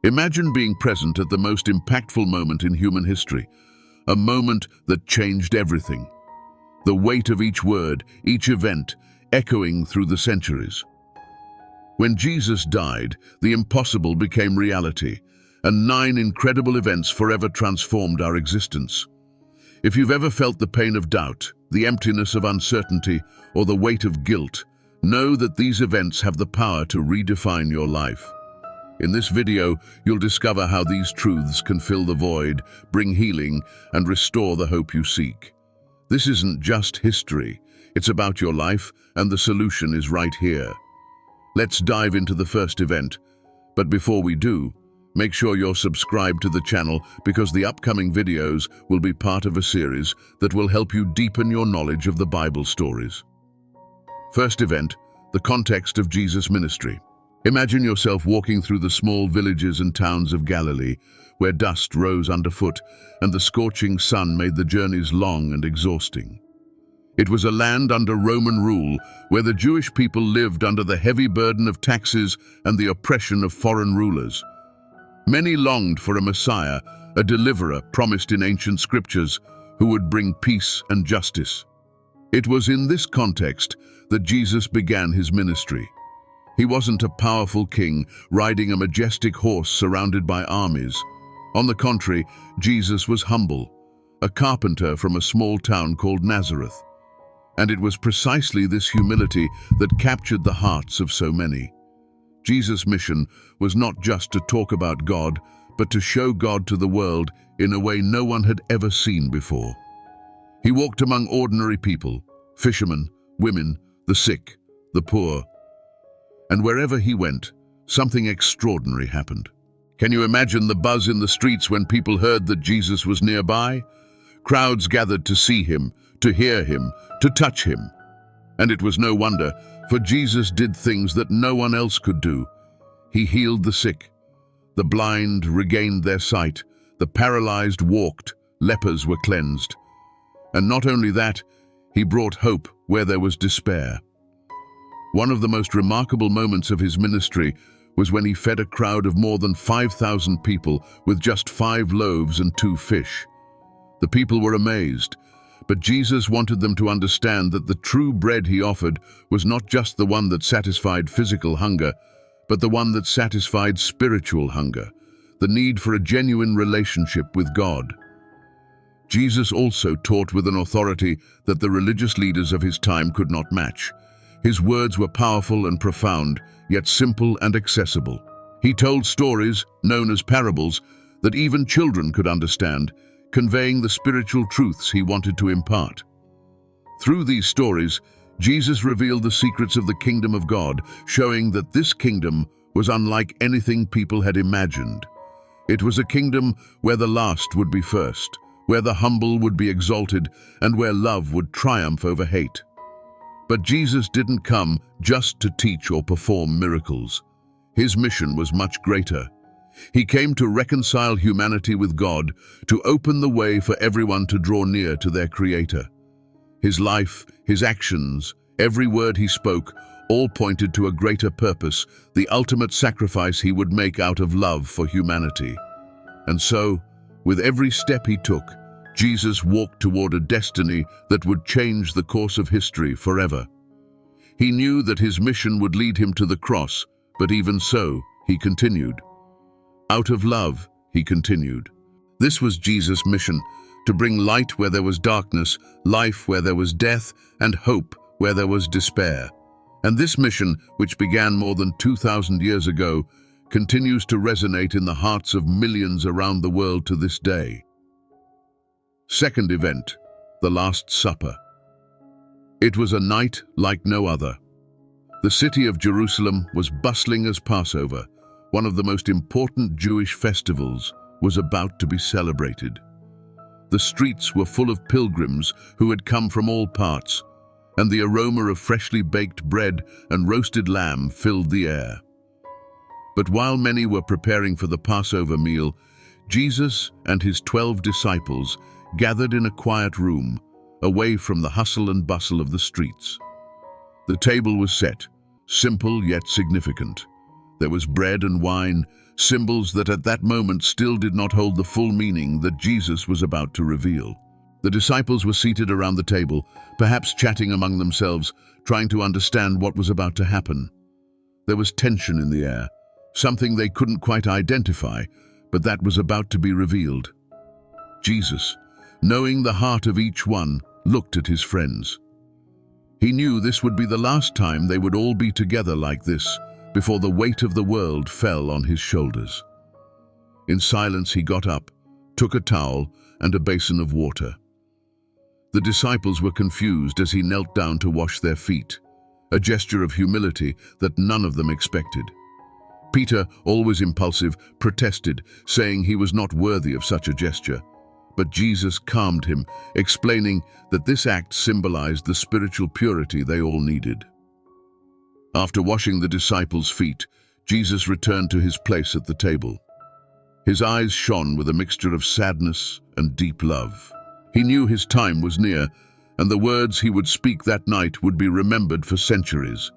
Imagine being present at the most impactful moment in human history, a moment that changed everything. The weight of each word, each event, echoing through the centuries. When Jesus died, the impossible became reality, and 9 incredible events forever transformed our existence. If you've ever felt the pain of doubt, the emptiness of uncertainty, or the weight of guilt, know that these events have the power to redefine your life. In this video, you'll discover how these truths can fill the void, bring healing, and restore the hope you seek. This isn't just history, it's about your life, and the solution is right here. Let's dive into the first event. But before we do, make sure you're subscribed to the channel because the upcoming videos will be part of a series that will help you deepen your knowledge of the Bible stories. First event, the context of Jesus' ministry. Imagine yourself walking through the small villages and towns of Galilee, where dust rose underfoot and the scorching sun made the journeys long and exhausting. It was a land under Roman rule, where the Jewish people lived under the heavy burden of taxes and the oppression of foreign rulers. Many longed for a Messiah, a deliverer promised in ancient scriptures, who would bring peace and justice. It was in this context that Jesus began his ministry. He wasn't a powerful king riding a majestic horse surrounded by armies. On the contrary, Jesus was humble, a carpenter from a small town called Nazareth. And it was precisely this humility that captured the hearts of so many. Jesus' mission was not just to talk about God, but to show God to the world in a way no one had ever seen before. He walked among ordinary people, fishermen, women, the sick, the poor. And wherever he went, something extraordinary happened. Can you imagine the buzz in the streets when people heard that Jesus was nearby? Crowds gathered to see him, to hear him, to touch him. And it was no wonder, for Jesus did things that no one else could do. He healed the sick. The blind regained their sight. The paralyzed walked. Lepers were cleansed. And not only that, he brought hope where there was despair. One of the most remarkable moments of his ministry was when he fed a crowd of more than 5,000 people with just 5 loaves and 2 fish. The people were amazed, but Jesus wanted them to understand that the true bread he offered was not just the one that satisfied physical hunger, but the one that satisfied spiritual hunger, the need for a genuine relationship with God. Jesus also taught with an authority that the religious leaders of his time could not match. His words were powerful and profound, yet simple and accessible. He told stories, known as parables, that even children could understand, conveying the spiritual truths he wanted to impart. Through these stories, Jesus revealed the secrets of the kingdom of God, showing that this kingdom was unlike anything people had imagined. It was a kingdom where the last would be first, where the humble would be exalted, and where love would triumph over hate. But Jesus didn't come just to teach or perform miracles. His mission was much greater. He came to reconcile humanity with God, to open the way for everyone to draw near to their Creator. His life, his actions, every word he spoke, all pointed to a greater purpose, the ultimate sacrifice he would make out of love for humanity. And so, with every step he took, Jesus walked toward a destiny that would change the course of history forever. He knew that his mission would lead him to the cross, but even so, he continued. Out of love, he continued. This was Jesus' mission, to bring light where there was darkness, life where there was death, and hope where there was despair. And this mission, which began more than 2,000 years ago, continues to resonate in the hearts of millions around the world to this day. Second event, the Last Supper. It was a night like no other. The city of Jerusalem was bustling as Passover, one of the most important Jewish festivals, was about to be celebrated. The streets were full of pilgrims who had come from all parts, and the aroma of freshly baked bread and roasted lamb filled the air. But while many were preparing for the Passover meal, Jesus and his 12 disciples gathered in a quiet room, away from the hustle and bustle of the streets. The table was set, simple yet significant. There was bread and wine, symbols that at that moment still did not hold the full meaning that Jesus was about to reveal. The disciples were seated around the table, perhaps chatting among themselves, trying to understand what was about to happen. There was tension in the air, something they couldn't quite identify, but that was about to be revealed. Jesus, knowing the heart of each one, looked at his friends. He knew this would be the last time they would all be together like this, before the weight of the world fell on his shoulders. In silence he got up, took a towel and a basin of water. The disciples were confused as he knelt down to wash their feet, a gesture of humility that none of them expected. Peter, always impulsive, protested, saying he was not worthy of such a gesture. But Jesus calmed him, explaining that this act symbolized the spiritual purity they all needed. After washing the disciples' feet, Jesus returned to his place at the table. His eyes shone with a mixture of sadness and deep love. He knew his time was near, and the words he would speak that night would be remembered for centuries.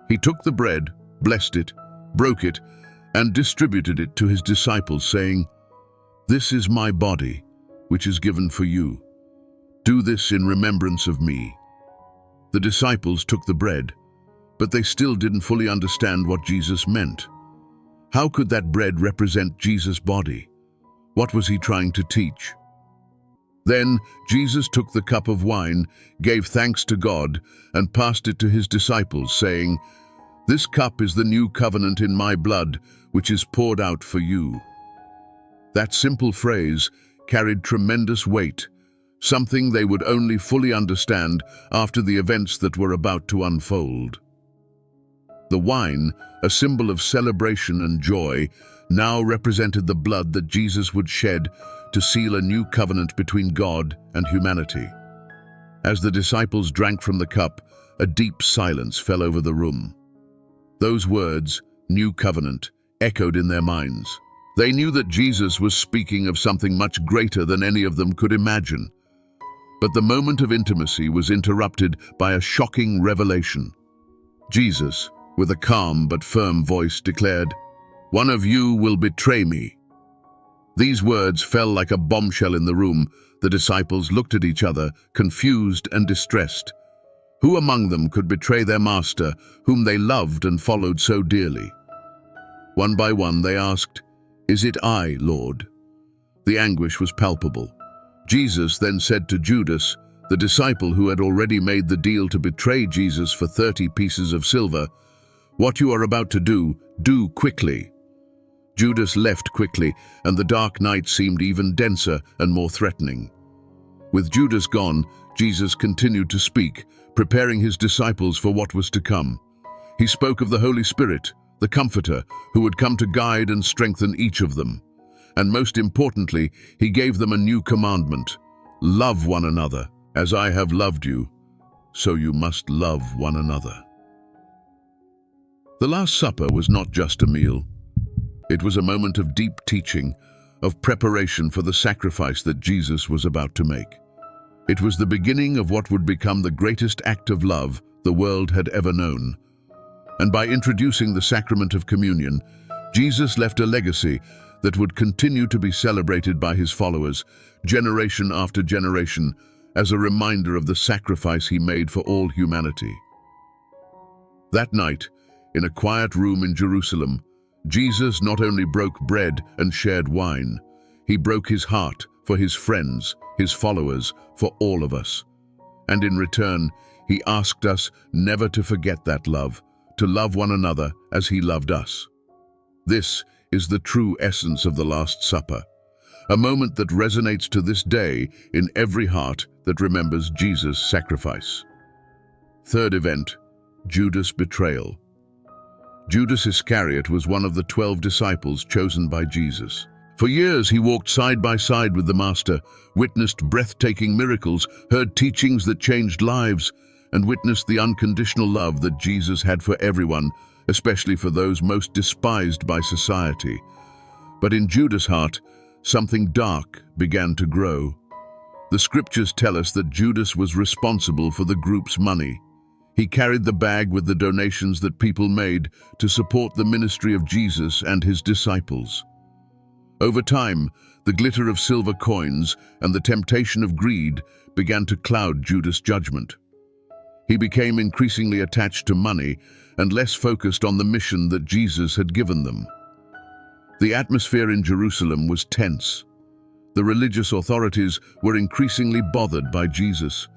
He took the bread, blessed it, broke it, and distributed it to his disciples, saying, "This is my body, which is given for you. Do this in remembrance of me." The disciples took the bread, but they still didn't fully understand what Jesus meant. How could that bread represent Jesus' body? What was he trying to teach? Then Jesus took the cup of wine, gave thanks to God, and passed it to his disciples, saying, "This cup is the new covenant in my blood, which is poured out for you." That simple phrase carried tremendous weight, something they would only fully understand after the events that were about to unfold. The wine, a symbol of celebration and joy, now represented the blood that Jesus would shed to seal a new covenant between God and humanity. As the disciples drank from the cup, a deep silence fell over the room. Those words, "new covenant," echoed in their minds. They knew that Jesus was speaking of something much greater than any of them could imagine. But the moment of intimacy was interrupted by a shocking revelation. Jesus, with a calm but firm voice, declared, "One of you will betray me." These words fell like a bombshell in the room. The disciples looked at each other, confused and distressed. Who among them could betray their master, whom they loved and followed so dearly? One by one they asked, "Is it I, Lord?" The anguish was palpable. Jesus then said to Judas, the disciple who had already made the deal to betray Jesus for 30 pieces of silver, "What you are about to do quickly." Judas left quickly, and the dark night seemed even denser and more threatening. With Judas gone, Jesus continued to speak, preparing his disciples for what was to come. He spoke of the Holy Spirit, the Comforter, who would come to guide and strengthen each of them. And most importantly, he gave them a new commandment: love one another. As I have loved you, so you must love one another. The Last Supper was not just a meal. It was a moment of deep teaching, of preparation for the sacrifice that Jesus was about to make. It was the beginning of what would become the greatest act of love the world had ever known. And by introducing the sacrament of communion, Jesus left a legacy that would continue to be celebrated by his followers, generation after generation, as a reminder of the sacrifice he made for all humanity. That night, in a quiet room in Jerusalem, Jesus not only broke bread and shared wine, he broke his heart for his friends, his followers, for all of us. And in return, he asked us never to forget that love, to love one another as he loved us. This is the true essence of the Last Supper, a moment that resonates to this day in every heart that remembers Jesus' sacrifice. Third event, Judas' betrayal. Judas Iscariot was one of the 12 disciples chosen by Jesus. For years he walked side by side with the Master, witnessed breathtaking miracles, heard teachings that changed lives, and witnessed the unconditional love that Jesus had for everyone, especially for those most despised by society. But in Judas' heart, something dark began to grow. The scriptures tell us that Judas was responsible for the group's money. He carried the bag with the donations that people made to support the ministry of Jesus and his disciples. Over time, the glitter of silver coins and the temptation of greed began to cloud Judas' judgment. He became increasingly attached to money and less focused on the mission that Jesus had given them. The atmosphere in Jerusalem was tense. The religious authorities were increasingly bothered by Jesus.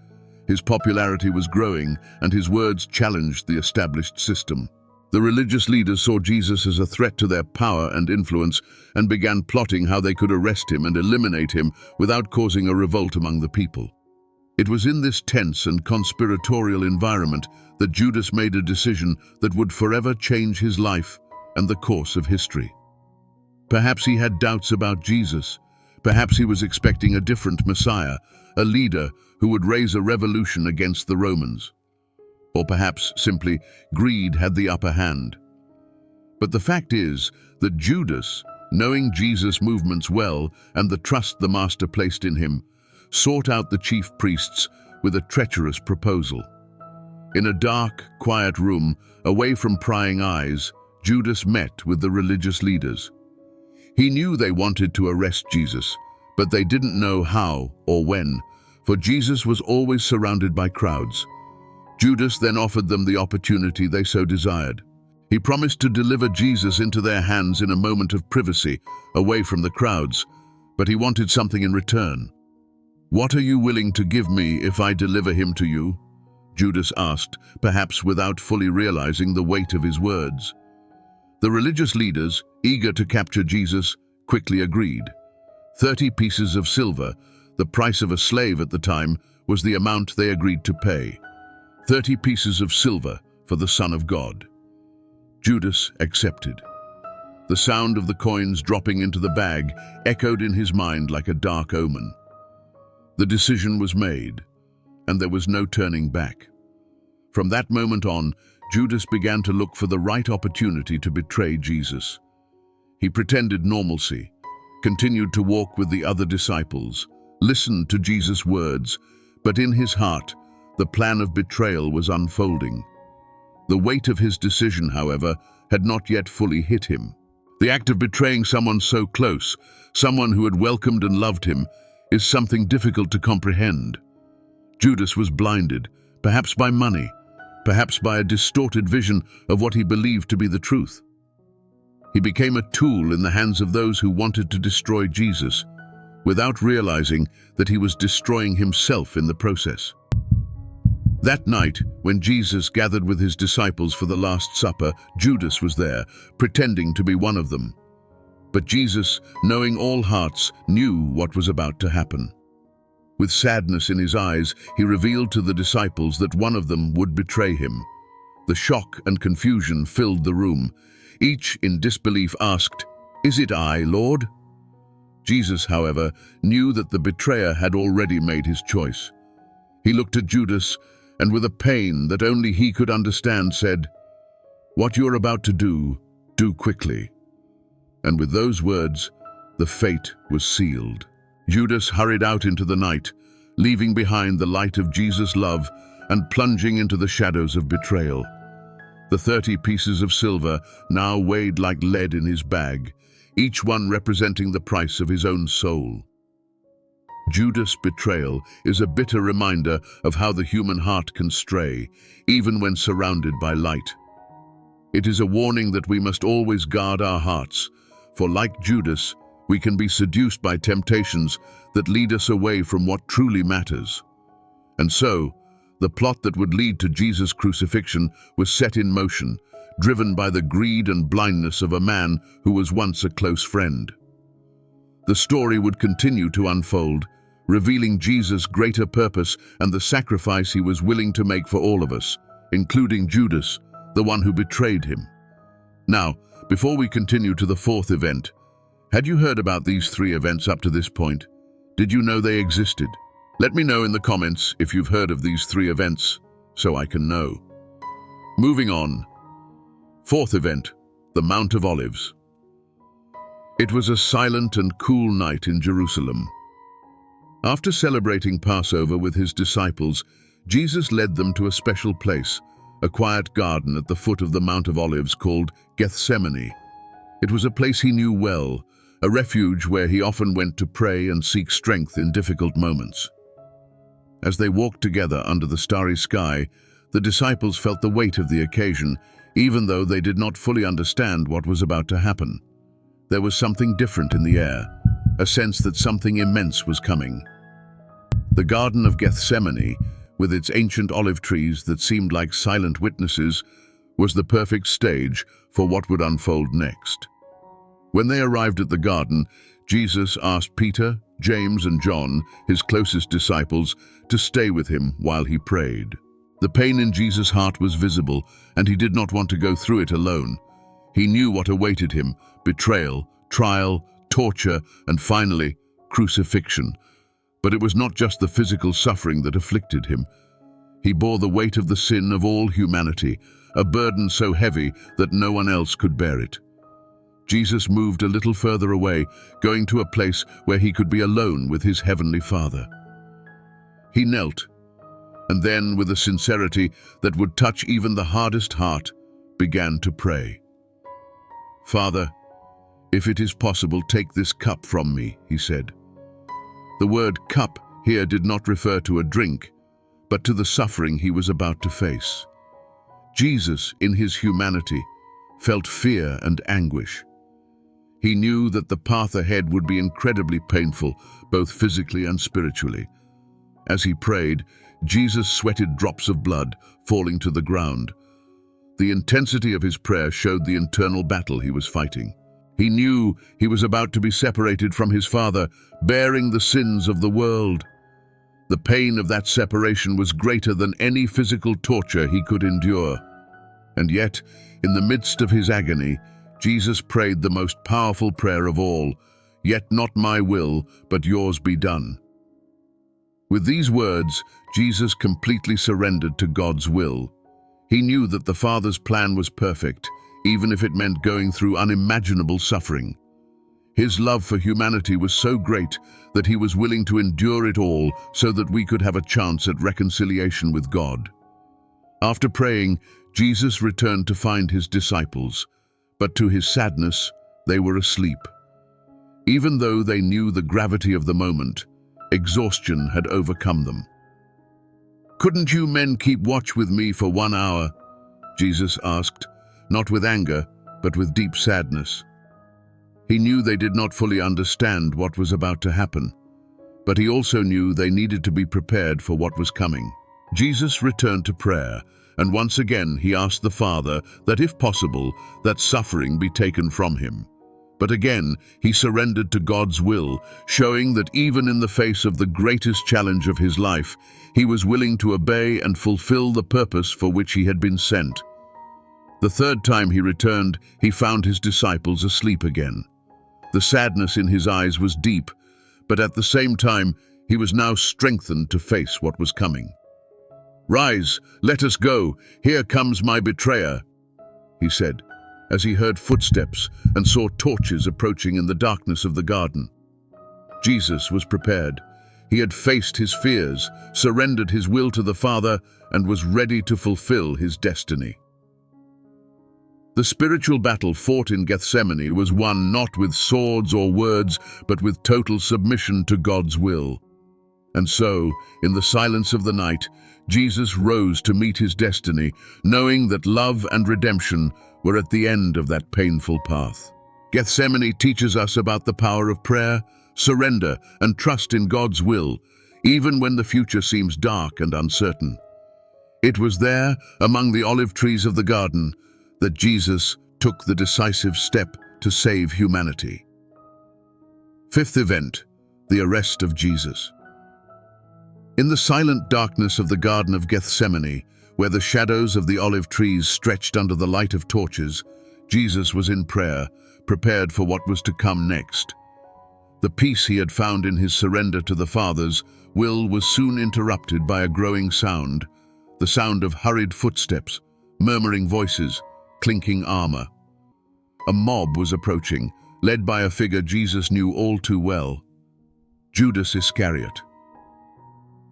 His popularity was growing, and his words challenged the established system. The religious leaders saw Jesus as a threat to their power and influence and began plotting how they could arrest him and eliminate him without causing a revolt among the people. It was in this tense and conspiratorial environment that Judas made a decision that would forever change his life and the course of history. Perhaps he had doubts about Jesus. Perhaps he was expecting a different Messiah, a leader who would raise a revolution against the Romans. Or perhaps simply greed had the upper hand. But the fact is that Judas, knowing Jesus' movements well and the trust the Master placed in him, sought out the chief priests with a treacherous proposal. In a dark, quiet room, away from prying eyes, Judas met with the religious leaders. He knew they wanted to arrest Jesus, but they didn't know how or when, for Jesus was always surrounded by crowds. Judas then offered them the opportunity they so desired. He promised to deliver Jesus into their hands in a moment of privacy, away from the crowds, but he wanted something in return. "What are you willing to give me if I deliver him to you?" Judas asked, perhaps without fully realizing the weight of his words. The religious leaders, eager to capture Jesus, quickly agreed. 30 pieces of silver, the price of a slave at the time, was the amount they agreed to pay. 30 pieces of silver for the Son of God. Judas accepted. The sound of the coins dropping into the bag echoed in his mind like a dark omen. The decision was made, and there was no turning back. From that moment on, Judas began to look for the right opportunity to betray Jesus. He pretended normalcy, continued to walk with the other disciples, listened to Jesus' words, but in his heart, the plan of betrayal was unfolding. The weight of his decision, however, had not yet fully hit him. The act of betraying someone so close, someone who had welcomed and loved him, is something difficult to comprehend. Judas was blinded, perhaps by money, perhaps by a distorted vision of what he believed to be the truth. He became a tool in the hands of those who wanted to destroy Jesus, without realizing that he was destroying himself in the process. That night, when Jesus gathered with his disciples for the Last Supper, Judas was there, pretending to be one of them. But Jesus, knowing all hearts, knew what was about to happen. With sadness in his eyes, he revealed to the disciples that one of them would betray him. The shock and confusion filled the room. Each, in disbelief, asked, "Is it I, Lord?" Jesus, however, knew that the betrayer had already made his choice. He looked at Judas and, with a pain that only he could understand, said, "What you're about to do, do quickly." And with those words, the fate was sealed. Judas hurried out into the night, leaving behind the light of Jesus' love and plunging into the shadows of betrayal. The 30 pieces of silver now weighed like lead in his bag, each one representing the price of his own soul. Judas' betrayal is a bitter reminder of how the human heart can stray, even when surrounded by light. It is a warning that we must always guard our hearts, for like Judas, we can be seduced by temptations that lead us away from what truly matters. And so, the plot that would lead to Jesus' crucifixion was set in motion, driven by the greed and blindness of a man who was once a close friend. The story would continue to unfold, revealing Jesus' greater purpose and the sacrifice he was willing to make for all of us, including Judas, the one who betrayed him. Now, before we continue to the fourth event, had you heard about these 3 events up to this point? Did you know they existed? Let me know in the comments if you've heard of these 3 events, so I can know. Moving on. Fourth event, the Mount of Olives. It was a silent and cool night in Jerusalem. After celebrating Passover with his disciples, Jesus led them to a special place, a quiet garden at the foot of the Mount of Olives called Gethsemane. It was a place he knew well, a refuge where he often went to pray and seek strength in difficult moments. As they walked together under the starry sky, the disciples felt the weight of the occasion, even though they did not fully understand what was about to happen. There was something different in the air, a sense that something immense was coming. The Garden of Gethsemane, with its ancient olive trees that seemed like silent witnesses, was the perfect stage for what would unfold next. When they arrived at the garden, Jesus asked Peter, James, and John, his closest disciples, to stay with him while he prayed. The pain in Jesus' heart was visible, and he did not want to go through it alone. He knew what awaited him: betrayal, trial, torture, and finally, crucifixion. But it was not just the physical suffering that afflicted him. He bore the weight of the sin of all humanity, a burden so heavy that no one else could bear it. Jesus moved a little further away, going to a place where he could be alone with his heavenly Father. He knelt, and then, with a sincerity that would touch even the hardest heart, began to pray. "Father, if it is possible, take this cup from me," he said. The word cup here did not refer to a drink, but to the suffering he was about to face. Jesus, in his humanity, felt fear and anguish. He knew that the path ahead would be incredibly painful, both physically and spiritually. As he prayed, Jesus sweated drops of blood falling to the ground. The intensity of his prayer showed the internal battle he was fighting. He knew he was about to be separated from his Father, bearing the sins of the world. The pain of that separation was greater than any physical torture he could endure. And yet, in the midst of his agony, Jesus prayed the most powerful prayer of all: "Yet not my will, but yours be done." With these words, Jesus completely surrendered to God's will. He knew that the Father's plan was perfect, even if it meant going through unimaginable suffering. His love for humanity was so great that he was willing to endure it all so that we could have a chance at reconciliation with God. After praying, Jesus returned to find his disciples, but to his sadness, they were asleep. Even though they knew the gravity of the moment, exhaustion had overcome them. "Couldn't you men keep watch with me for 1 hour?" Jesus asked, not with anger, but with deep sadness. He knew they did not fully understand what was about to happen, but he also knew they needed to be prepared for what was coming. Jesus returned to prayer, and once again he asked the Father that, if possible, that suffering be taken from him. But again, he surrendered to God's will, showing that even in the face of the greatest challenge of his life, he was willing to obey and fulfill the purpose for which he had been sent. The third time he returned, he found his disciples asleep again. The sadness in his eyes was deep, but at the same time, he was now strengthened to face what was coming. "Rise, let us go. Here comes my betrayer," he said, as he heard footsteps and saw torches approaching in the darkness of the garden. Jesus was prepared. He had faced his fears, surrendered his will to the Father, and was ready to fulfill his destiny. The spiritual battle fought in Gethsemane was won not with swords or words, but with total submission to God's will. And so, in the silence of the night, Jesus rose to meet his destiny, knowing that love and redemption were at the end of that painful path. Gethsemane teaches us about the power of prayer, surrender, and trust in God's will, even when the future seems dark and uncertain. It was there, among the olive trees of the garden, that Jesus took the decisive step to save humanity. Fifth event, the arrest of Jesus. In the silent darkness of the Garden of Gethsemane, where the shadows of the olive trees stretched under the light of torches, Jesus was in prayer, prepared for what was to come next. The peace he had found in his surrender to the Father's will was soon interrupted by a growing sound, the sound of hurried footsteps, murmuring voices, clinking armor. A mob was approaching, led by a figure Jesus knew all too well: Judas Iscariot.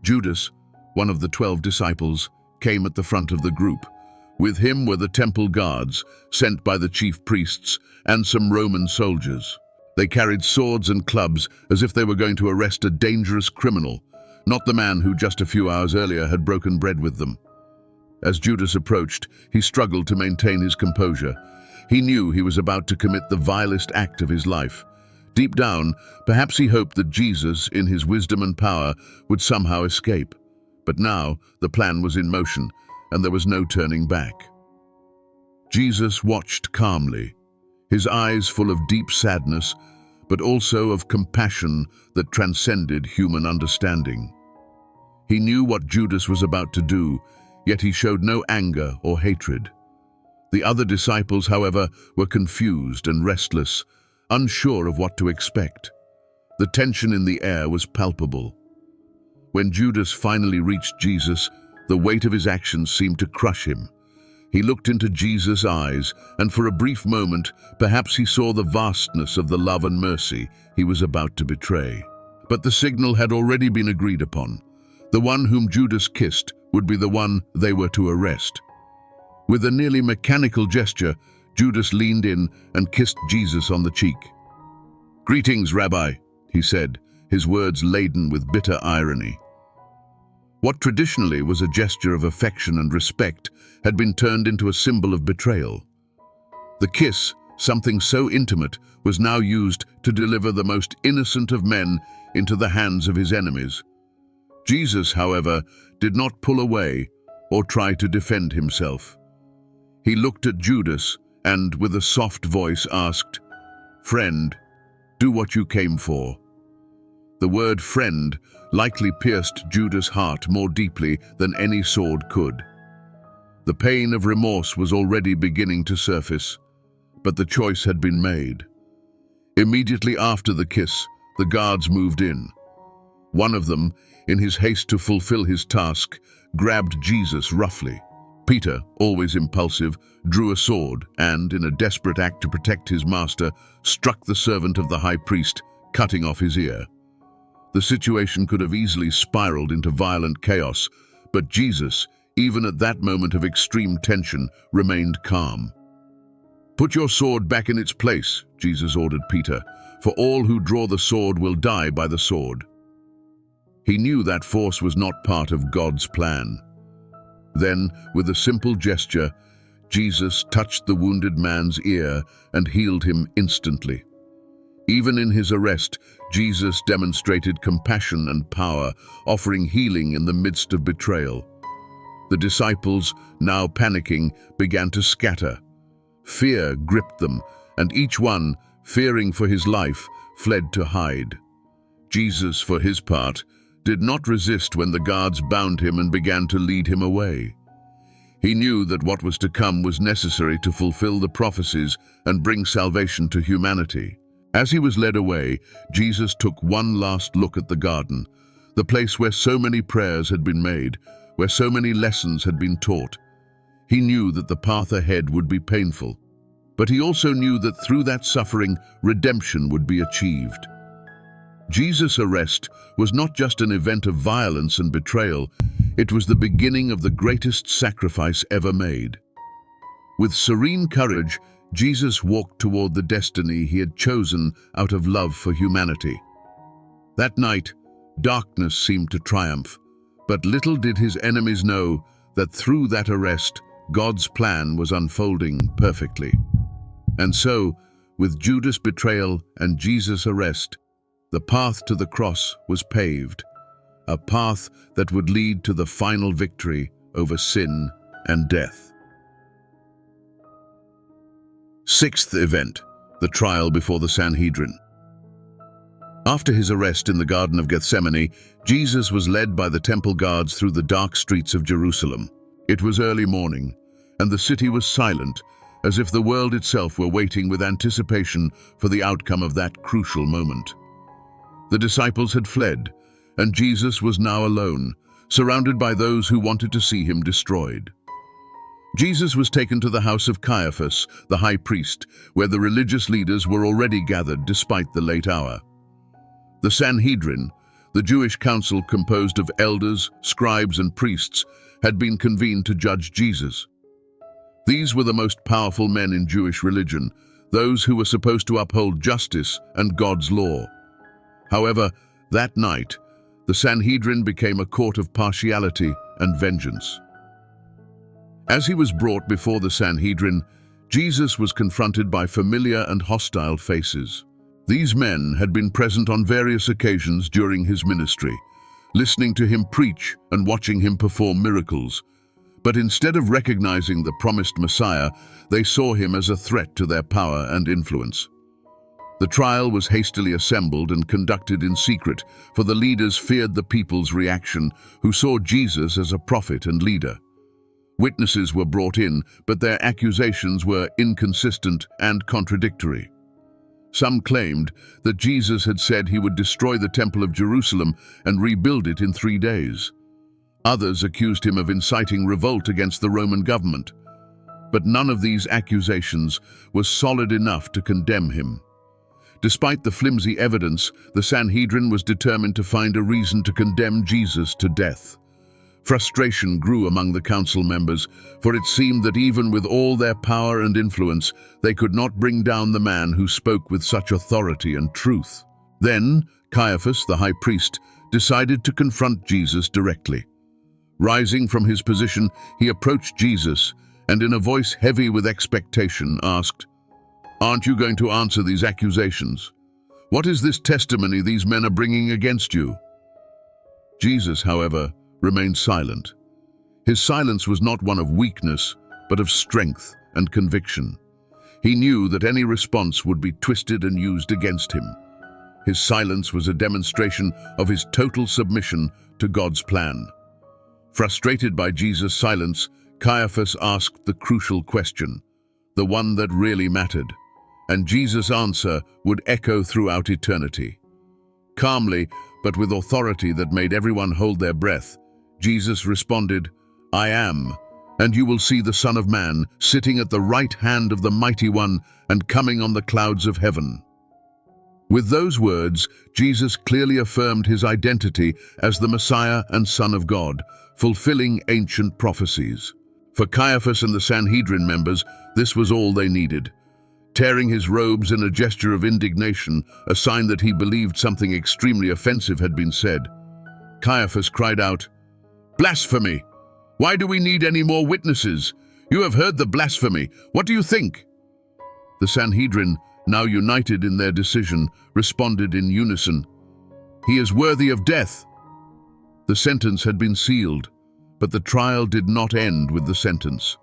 Judas, one of the 12 disciples, came at the front of the group. With him were the temple guards, sent by the chief priests, and some Roman soldiers. They carried swords and clubs as if they were going to arrest a dangerous criminal, not the man who just a few hours earlier had broken bread with them. As Judas approached, he struggled to maintain his composure. He knew he was about to commit the vilest act of his life. Deep down, perhaps he hoped that Jesus, in his wisdom and power, would somehow escape. But now the plan was in motion, and there was no turning back. Jesus watched calmly, his eyes full of deep sadness, but also of compassion that transcended human understanding. He knew what Judas was about to do, yet he showed no anger or hatred. The other disciples, however, were confused and restless, unsure of what to expect. The tension in the air was palpable. When Judas finally reached Jesus, the weight of his actions seemed to crush him. He looked into Jesus' eyes, and for a brief moment, perhaps he saw the vastness of the love and mercy he was about to betray. But the signal had already been agreed upon. The one whom Judas kissed would be the one they were to arrest. With a nearly mechanical gesture, Judas leaned in and kissed Jesus on the cheek. "Greetings, Rabbi," he said, his words laden with bitter irony. What traditionally was a gesture of affection and respect had been turned into a symbol of betrayal. The kiss, something so intimate, was now used to deliver the most innocent of men into the hands of his enemies. Jesus, however, did not pull away or try to defend himself. He looked at Judas and, with a soft voice, asked, "Friend, do what you came for." The word friend likely pierced Judas' heart more deeply than any sword could. The pain of remorse was already beginning to surface, but the choice had been made. Immediately after the kiss, the guards moved in. One of them, in his haste to fulfill his task, grabbed Jesus roughly. Peter, always impulsive, drew a sword and, in a desperate act to protect his master, struck the servant of the high priest, cutting off his ear. The situation could have easily spiraled into violent chaos, but Jesus, even at that moment of extreme tension, remained calm. "Put your sword back in its place," Jesus ordered Peter, "for all who draw the sword will die by the sword." He knew that force was not part of God's plan. Then, with a simple gesture, Jesus touched the wounded man's ear and healed him instantly. Even in his arrest, Jesus demonstrated compassion and power, offering healing in the midst of betrayal. The disciples, now panicking, began to scatter. Fear gripped them, and each one, fearing for his life, fled to hide. Jesus, for his part, did not resist when the guards bound him and began to lead him away. He knew that what was to come was necessary to fulfill the prophecies and bring salvation to humanity. As he was led away, Jesus took one last look at the garden, the place where so many prayers had been made, where so many lessons had been taught. He knew that the path ahead would be painful, but he also knew that through that suffering, redemption would be achieved. Jesus' arrest was not just an event of violence and betrayal, it was the beginning of the greatest sacrifice ever made. With serene courage, Jesus walked toward the destiny he had chosen out of love for humanity. That night, darkness seemed to triumph, but little did his enemies know that through that arrest, God's plan was unfolding perfectly. And so, with Judas' betrayal and Jesus' arrest, the path to the cross was paved, a path that would lead to the final victory over sin and death. Sixth event, the trial before the Sanhedrin. After his arrest in the Garden of Gethsemane, Jesus was led by the temple guards through the dark streets of Jerusalem. It was early morning, and the city was silent, as if the world itself were waiting with anticipation for the outcome of that crucial moment. The disciples had fled, and Jesus was now alone, surrounded by those who wanted to see him destroyed. Jesus was taken to the house of Caiaphas, the high priest, where the religious leaders were already gathered despite the late hour. The Sanhedrin, The Jewish council, composed of elders, scribes, and priests, had been convened to judge Jesus. These were the most powerful men in Jewish religion, those who were supposed to uphold justice and God's law. However, that night, the Sanhedrin became a court of partiality and vengeance. As he was brought before the Sanhedrin, Jesus was confronted by familiar and hostile faces. These men had been present on various occasions during his ministry, listening to him preach and watching him perform miracles. But instead of recognizing the promised Messiah, they saw him as a threat to their power and influence. The trial was hastily assembled and conducted in secret, for the leaders feared the people's reaction, who saw Jesus as a prophet and leader. Witnesses were brought in, but their accusations were inconsistent and contradictory. Some claimed that Jesus had said he would destroy the Temple of Jerusalem and rebuild it in 3 days. Others accused him of inciting revolt against the Roman government. But none of these accusations was solid enough to condemn him. Despite the flimsy evidence, the Sanhedrin was determined to find a reason to condemn Jesus to death. Frustration grew among the council members, for it seemed that even with all their power and influence, they could not bring down the man who spoke with such authority and truth. Then, Caiaphas, the high priest, decided to confront Jesus directly. Rising from his position, he approached Jesus and, in a voice heavy with expectation, asked, "Aren't you going to answer these accusations? What is this testimony these men are bringing against you?" Jesus, however, remained silent. His silence was not one of weakness, but of strength and conviction. He knew that any response would be twisted and used against him. His silence was a demonstration of his total submission to God's plan. Frustrated by Jesus' silence, Caiaphas asked the crucial question, the one that really mattered, and Jesus' answer would echo throughout eternity. Calmly, but with authority that made everyone hold their breath, Jesus responded, "I am, and you will see the Son of Man sitting at the right hand of the Mighty One and coming on the clouds of heaven." With those words, Jesus clearly affirmed his identity as the Messiah and Son of God, fulfilling ancient prophecies. For Caiaphas and the Sanhedrin members, this was all they needed. Tearing his robes in a gesture of indignation, a sign that he believed something extremely offensive had been said, Caiaphas cried out, "Blasphemy! Why do we need any more witnesses? You have heard the blasphemy. What do you think?" The Sanhedrin, now united in their decision, responded in unison, "He is worthy of death." The sentence had been sealed, but the trial did not end with the sentence.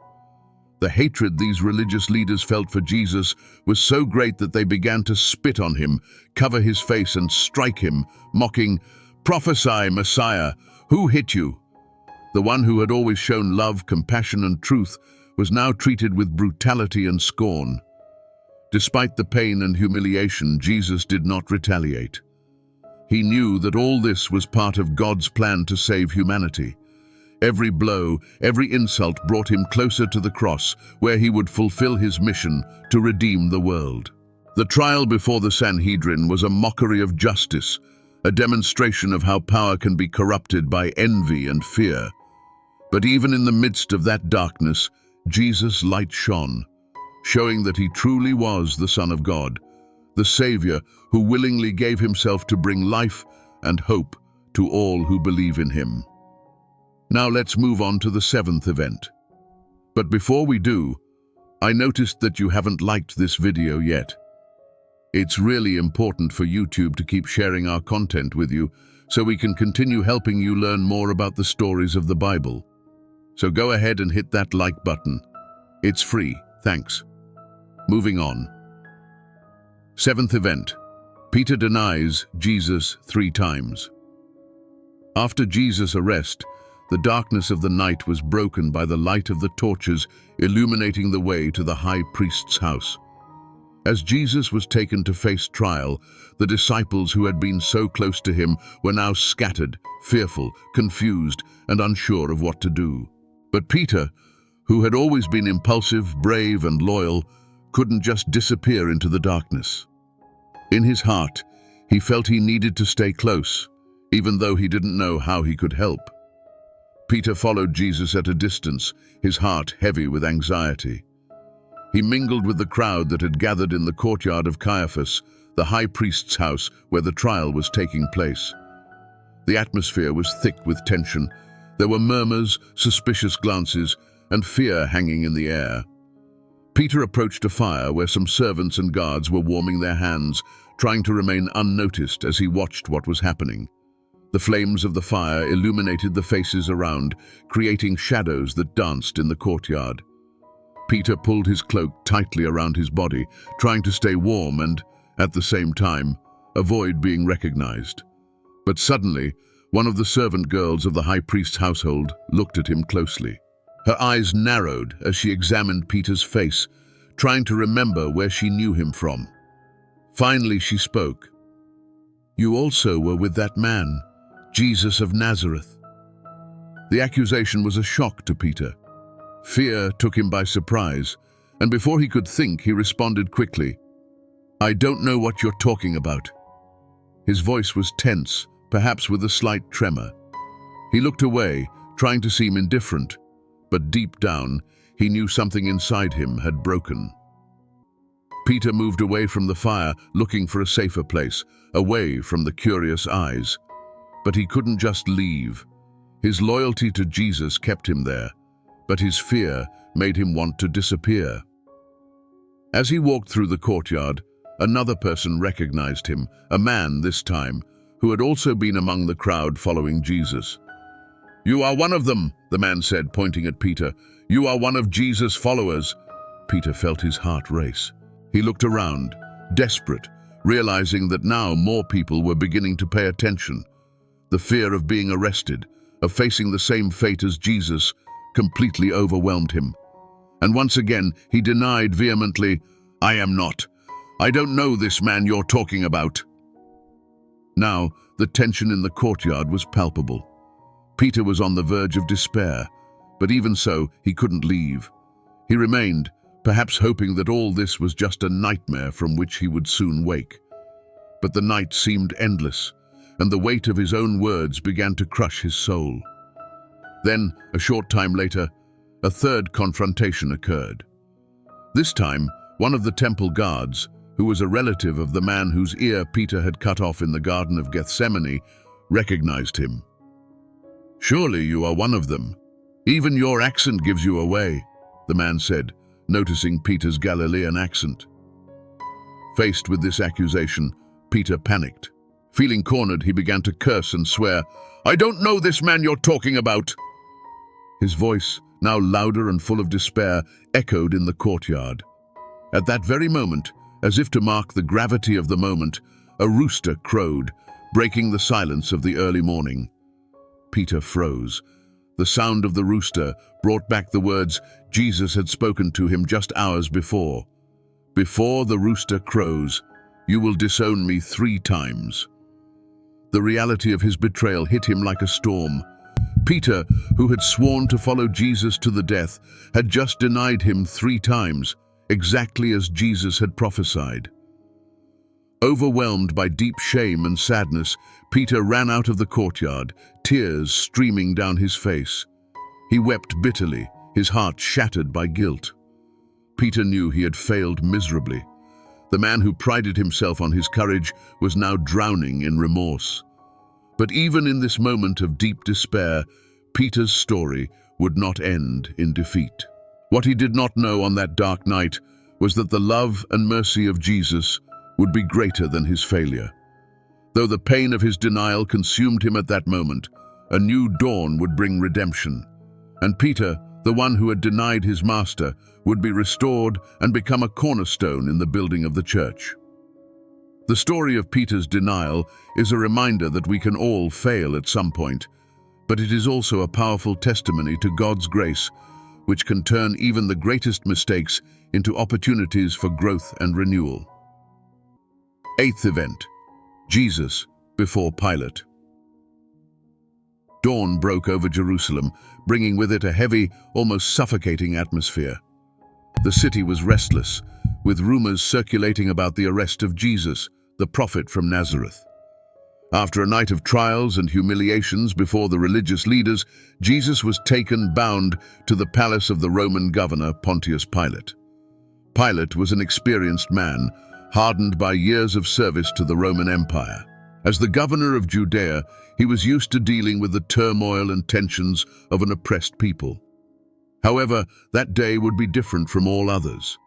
The hatred these religious leaders felt for Jesus was so great that they began to spit on him, cover his face and strike him, mocking, "Prophesy, Messiah, who hit you?" The one who had always shown love, compassion, and truth was now treated with brutality and scorn. Despite the pain and humiliation, Jesus did not retaliate. He knew that all this was part of God's plan to save humanity. Every blow, every insult brought him closer to the cross, where he would fulfill his mission to redeem the world. The trial before the Sanhedrin was a mockery of justice, a demonstration of how power can be corrupted by envy and fear. But even in the midst of that darkness, Jesus' light shone, showing that he truly was the Son of God, the Savior who willingly gave himself to bring life and hope to all who believe in him. Now let's move on to the 7th event. But before we do, I noticed that you haven't liked this video yet. It's really important for YouTube to keep sharing our content with you so we can continue helping you learn more about the stories of the Bible. So go ahead and hit that like button. It's free, thanks. Moving on. 7th event. Peter denies Jesus 3 times. After Jesus' arrest, the darkness of the night was broken by the light of the torches illuminating the way to the high priest's house. As Jesus was taken to face trial, the disciples who had been so close to him were now scattered, fearful, confused, and unsure of what to do. But Peter, who had always been impulsive, brave, and loyal, couldn't just disappear into the darkness. In his heart, he felt he needed to stay close, even though he didn't know how he could help. Peter followed Jesus at a distance, his heart heavy with anxiety. He mingled with the crowd that had gathered in the courtyard of Caiaphas, the high priest's house where the trial was taking place. The atmosphere was thick with tension. There were murmurs, suspicious glances, and fear hanging in the air. Peter approached a fire where some servants and guards were warming their hands, trying to remain unnoticed as he watched what was happening. The flames of the fire illuminated the faces around, creating shadows that danced in the courtyard. Peter pulled his cloak tightly around his body, trying to stay warm and, at the same time, avoid being recognized. But suddenly, one of the servant girls of the high priest's household looked at him closely. Her eyes narrowed as she examined Peter's face, trying to remember where she knew him from. Finally, she spoke. "You also were with that man, Jesus of Nazareth." The accusation was a shock to Peter. Fear took him by surprise, and before he could think, he responded quickly, "I don't know what you're talking about." His voice was tense, perhaps with a slight tremor. He looked away, trying to seem indifferent, but deep down, he knew something inside him had broken. Peter moved away from the fire, looking for a safer place, away from the curious eyes. But he couldn't just leave. His loyalty to Jesus kept him there, but his fear made him want to disappear. As he walked through the courtyard, another person recognized him, a man this time, who had also been among the crowd following Jesus. "You are one of them," the man said, pointing at Peter. "You are one of Jesus' followers." Peter felt his heart race. He looked around, desperate, realizing that now more people were beginning to pay attention. The fear of being arrested, of facing the same fate as Jesus, completely overwhelmed him. And once again, he denied vehemently, "I am not. I don't know this man you're talking about." Now, the tension in the courtyard was palpable. Peter was on the verge of despair, but even so, he couldn't leave. He remained, perhaps hoping that all this was just a nightmare from which he would soon wake. But the night seemed endless, and the weight of his own words began to crush his soul. Then, a short time later, a third confrontation occurred. This time, one of the temple guards, who was a relative of the man whose ear Peter had cut off in the Garden of Gethsemane, recognized him. "Surely you are one of them. Even your accent gives you away," the man said, noticing Peter's Galilean accent. Faced with this accusation, Peter panicked. Feeling cornered, he began to curse and swear, "I don't know this man you're talking about." His voice, now louder and full of despair, echoed in the courtyard. At that very moment, as if to mark the gravity of the moment, a rooster crowed, breaking the silence of the early morning. Peter froze. The sound of the rooster brought back the words Jesus had spoken to him just hours before. "Before the rooster crows, you will disown me 3 times." The reality of his betrayal hit him like a storm. Peter, who had sworn to follow Jesus to the death, had just denied him 3 times, exactly as Jesus had prophesied. Overwhelmed by deep shame and sadness, Peter ran out of the courtyard, tears streaming down his face. He wept bitterly, his heart shattered by guilt. Peter knew he had failed miserably. The man who prided himself on his courage was now drowning in remorse. But even in this moment of deep despair, Peter's story would not end in defeat. What he did not know on that dark night was that the love and mercy of Jesus would be greater than his failure. Though the pain of his denial consumed him at that moment, a new dawn would bring redemption. And Peter, the one who had denied his master, would be restored and become a cornerstone in the building of the church. The story of Peter's denial is a reminder that we can all fail at some point, but it is also a powerful testimony to God's grace, which can turn even the greatest mistakes into opportunities for growth and renewal. 8th event: Jesus before Pilate. Dawn broke over Jerusalem, bringing with it a heavy, almost suffocating atmosphere. The city was restless, with rumors circulating about the arrest of Jesus, the prophet from Nazareth. After a night of trials and humiliations before the religious leaders, Jesus was taken bound to the palace of the Roman governor Pontius Pilate. Pilate was an experienced man, hardened by years of service to the Roman Empire. As the governor of Judea, he was used to dealing with the turmoil and tensions of an oppressed people. However, that day would be different from all others.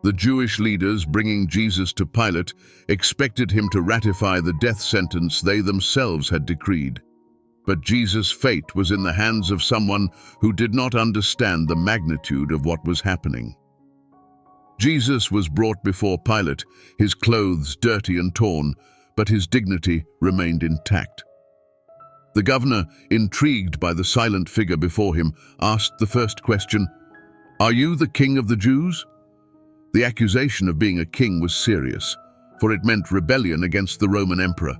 The Jewish leaders, bringing Jesus to Pilate, expected him to ratify the death sentence they themselves had decreed. But Jesus' fate was in the hands of someone who did not understand the magnitude of what was happening. Jesus was brought before Pilate, his clothes dirty and torn, but his dignity remained intact. The governor, intrigued by the silent figure before him, asked the first question, "Are you the king of the Jews?" The accusation of being a king was serious, for it meant rebellion against the Roman emperor.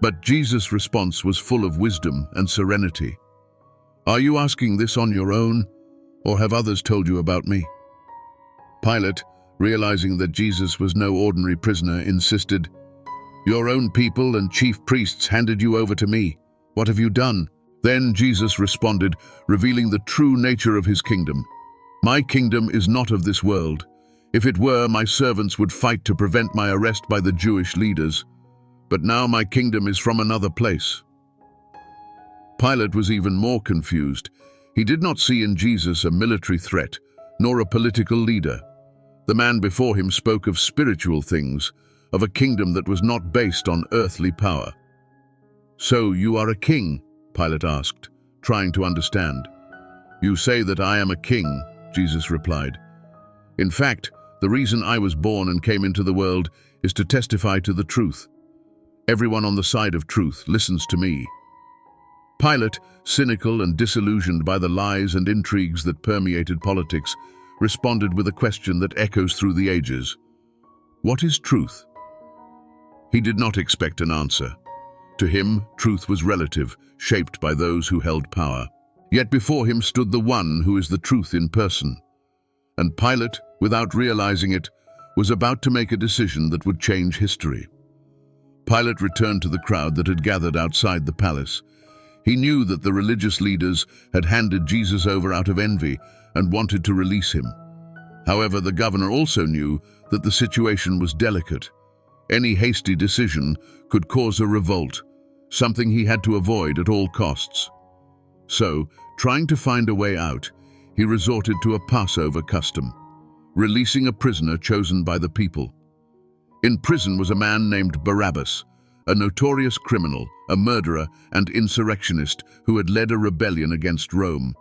But Jesus' response was full of wisdom and serenity. "Are you asking this on your own, or have others told you about me?" Pilate, realizing that Jesus was no ordinary prisoner, insisted, "Your own people and chief priests handed you over to me. What have you done?" Then Jesus responded, revealing the true nature of his kingdom. "My kingdom is not of this world. If it were, my servants would fight to prevent my arrest by the Jewish leaders. But now my kingdom is from another place." Pilate was even more confused. He did not see in Jesus a military threat, nor a political leader. The man before him spoke of spiritual things, of a kingdom that was not based on earthly power. "So you are a king?" Pilate asked, trying to understand. "You say that I am a king," Jesus replied. "In fact, the reason I was born and came into the world is to testify to the truth. Everyone on the side of truth listens to me." Pilate, cynical and disillusioned by the lies and intrigues that permeated politics, responded with a question that echoes through the ages. "What is truth?" He did not expect an answer. To him, truth was relative, shaped by those who held power. Yet before him stood the one who is the truth in person. And Pilate, without realizing it, was about to make a decision that would change history. Pilate returned to the crowd that had gathered outside the palace. He knew that the religious leaders had handed Jesus over out of envy and wanted to release him. However, the governor also knew that the situation was delicate. Any hasty decision could cause a revolt, something he had to avoid at all costs. So, trying to find a way out, he resorted to a Passover custom, releasing a prisoner chosen by the people. In prison was a man named Barabbas, a notorious criminal, a murderer and insurrectionist who had led a rebellion against Rome.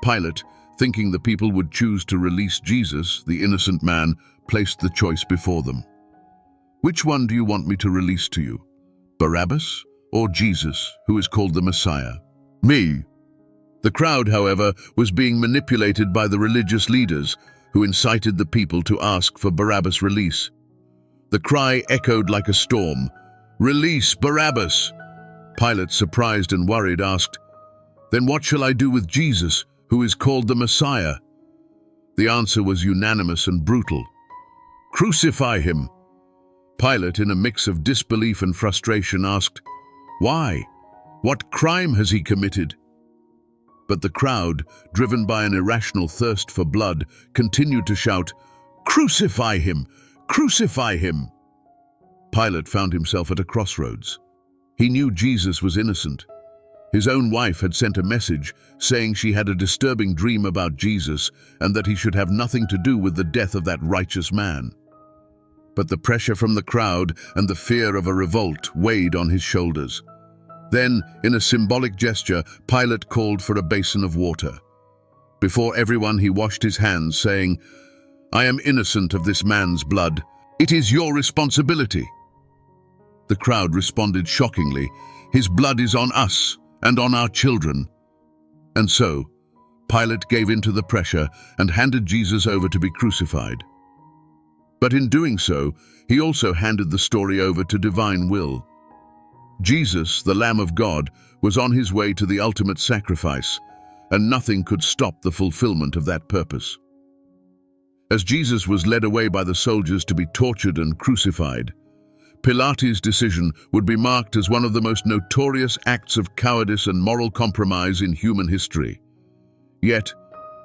Pilate, thinking the people would choose to release Jesus, the innocent man, placed the choice before them. "Which one do you want me to release to you? Barabbas or Jesus, who is called the Messiah?" "Me." The crowd, however, was being manipulated by the religious leaders, who incited the people to ask for Barabbas' release. The cry echoed like a storm, "Release Barabbas!" Pilate, surprised and worried, asked, "Then what shall I do with Jesus, who is called the Messiah?" The answer was unanimous and brutal. "Crucify him!" Pilate, in a mix of disbelief and frustration, asked, "Why? What crime has he committed?" But the crowd, driven by an irrational thirst for blood, continued to shout, "Crucify him! Crucify him!" Pilate found himself at a crossroads. He knew Jesus was innocent. His own wife had sent a message saying she had a disturbing dream about Jesus and that he should have nothing to do with the death of that righteous man. But the pressure from the crowd and the fear of a revolt weighed on his shoulders. Then, in a symbolic gesture, Pilate called for a basin of water. Before everyone, he washed his hands, saying, "I am innocent of this man's blood. It is your responsibility." The crowd responded shockingly, "His blood is on us and on our children." And so, Pilate gave in to the pressure and handed Jesus over to be crucified. But in doing so, he also handed the story over to divine will. Jesus, the Lamb of God, was on his way to the ultimate sacrifice, and nothing could stop the fulfillment of that purpose. As Jesus was led away by the soldiers to be tortured and crucified, Pilates' decision would be marked as one of the most notorious acts of cowardice and moral compromise in human history. Yet,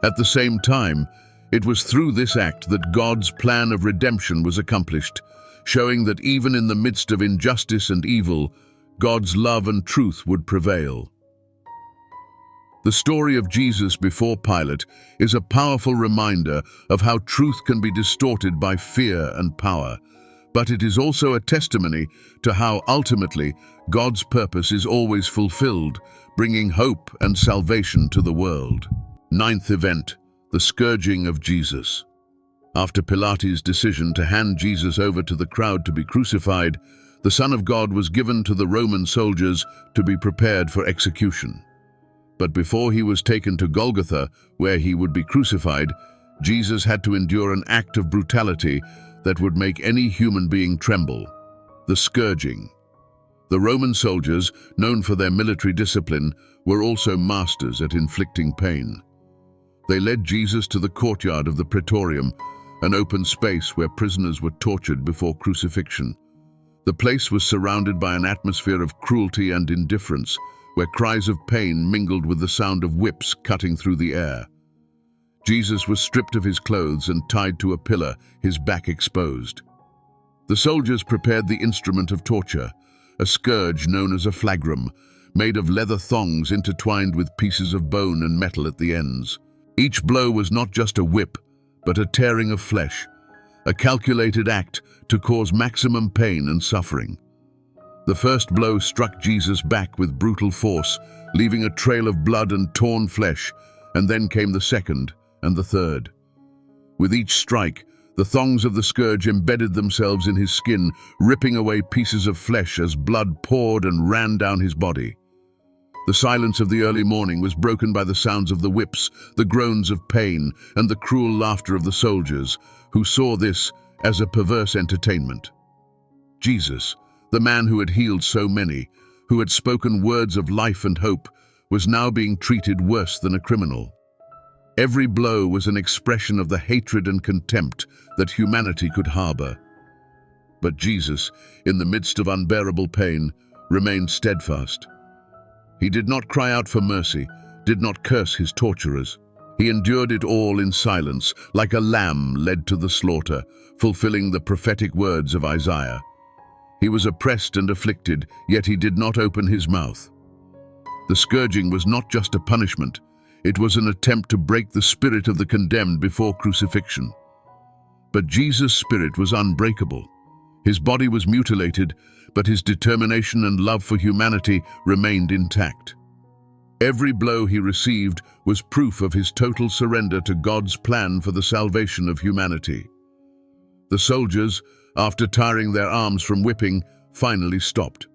at the same time, it was through this act that God's plan of redemption was accomplished, showing that even in the midst of injustice and evil, God's love and truth would prevail. The story of Jesus before Pilate is a powerful reminder of how truth can be distorted by fear and power, but it is also a testimony to how ultimately God's purpose is always fulfilled, bringing hope and salvation to the world. Ninth event, the scourging of Jesus. After Pilates' decision to hand Jesus over to the crowd to be crucified, the Son of God was given to the Roman soldiers to be prepared for execution. But before he was taken to Golgotha, where he would be crucified, Jesus had to endure an act of brutality that would make any human being tremble: the scourging. The Roman soldiers, known for their military discipline, were also masters at inflicting pain. They led Jesus to the courtyard of the Praetorium, an open space where prisoners were tortured before crucifixion. The place was surrounded by an atmosphere of cruelty and indifference, where cries of pain mingled with the sound of whips cutting through the air. Jesus was stripped of his clothes and tied to a pillar, his back exposed. The soldiers prepared the instrument of torture, a scourge known as a flagrum, made of leather thongs intertwined with pieces of bone and metal at the ends. Each blow was not just a whip, but a tearing of flesh, a calculated act to cause maximum pain and suffering. The first blow struck Jesus' back with brutal force, leaving a trail of blood and torn flesh, and then came the second and the third. With each strike, the thongs of the scourge embedded themselves in his skin, ripping away pieces of flesh as blood poured and ran down his body. The silence of the early morning was broken by the sounds of the whips, the groans of pain, and the cruel laughter of the soldiers, who saw this as a perverse entertainment. Jesus, the man who had healed so many, who had spoken words of life and hope, was now being treated worse than a criminal. Every blow was an expression of the hatred and contempt that humanity could harbor. But Jesus, in the midst of unbearable pain, remained steadfast. He did not cry out for mercy, did not curse his torturers. He endured it all in silence, like a lamb led to the slaughter, fulfilling the prophetic words of Isaiah. He was oppressed and afflicted, yet he did not open his mouth. The scourging was not just a punishment, it was an attempt to break the spirit of the condemned before crucifixion. But Jesus' spirit was unbreakable. His body was mutilated, but his determination and love for humanity remained intact. Every blow he received was proof of his total surrender to God's plan for the salvation of humanity. The soldiers, after tiring their arms from whipping, finally stopped.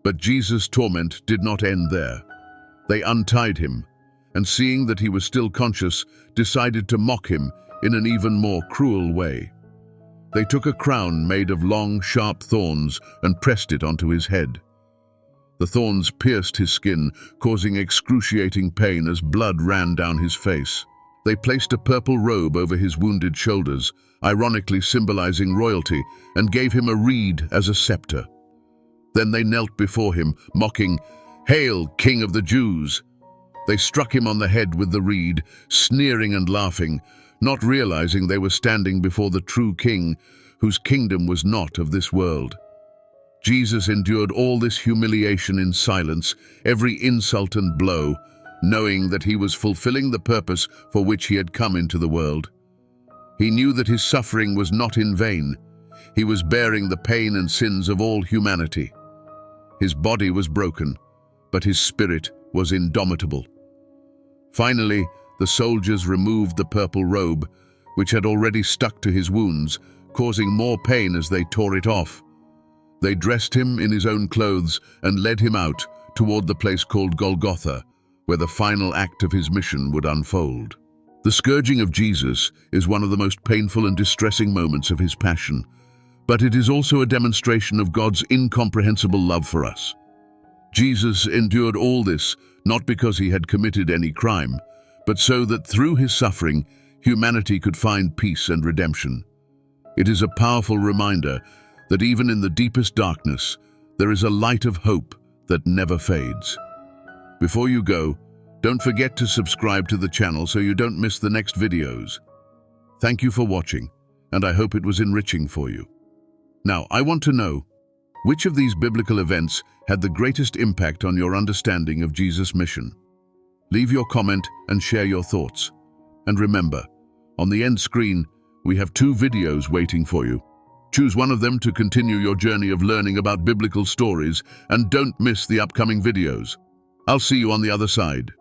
But Jesus' torment did not end there. They untied him, and seeing that he was still conscious, decided to mock him in an even more cruel way. They took a crown made of long, sharp thorns and pressed it onto his head. The thorns pierced his skin, causing excruciating pain as blood ran down his face. They placed a purple robe over his wounded shoulders, ironically symbolizing royalty, and gave him a reed as a scepter. Then they knelt before him, mocking, "Hail, King of the Jews!" They struck him on the head with the reed, sneering and laughing, not realizing they were standing before the true king, whose kingdom was not of this world. Jesus endured all this humiliation in silence, every insult and blow, knowing that he was fulfilling the purpose for which he had come into the world. He knew that his suffering was not in vain. He was bearing the pain and sins of all humanity. His body was broken, but his spirit was indomitable. Finally, the soldiers removed the purple robe, which had already stuck to his wounds, causing more pain as they tore it off. They dressed him in his own clothes and led him out toward the place called Golgotha, where the final act of his mission would unfold. The scourging of Jesus is one of the most painful and distressing moments of his passion, but it is also a demonstration of God's incomprehensible love for us. Jesus endured all this not because he had committed any crime, but so that through his suffering, humanity could find peace and redemption. It is a powerful reminder that even in the deepest darkness, there is a light of hope that never fades. Before you go, don't forget to subscribe to the channel so you don't miss the next videos. Thank you for watching, and I hope it was enriching for you. Now, I want to know, which of these biblical events had the greatest impact on your understanding of Jesus' mission? Leave your comment and share your thoughts. And remember, on the end screen, we have 2 videos waiting for you. Choose one of them to continue your journey of learning about biblical stories, and don't miss the upcoming videos. I'll see you on the other side.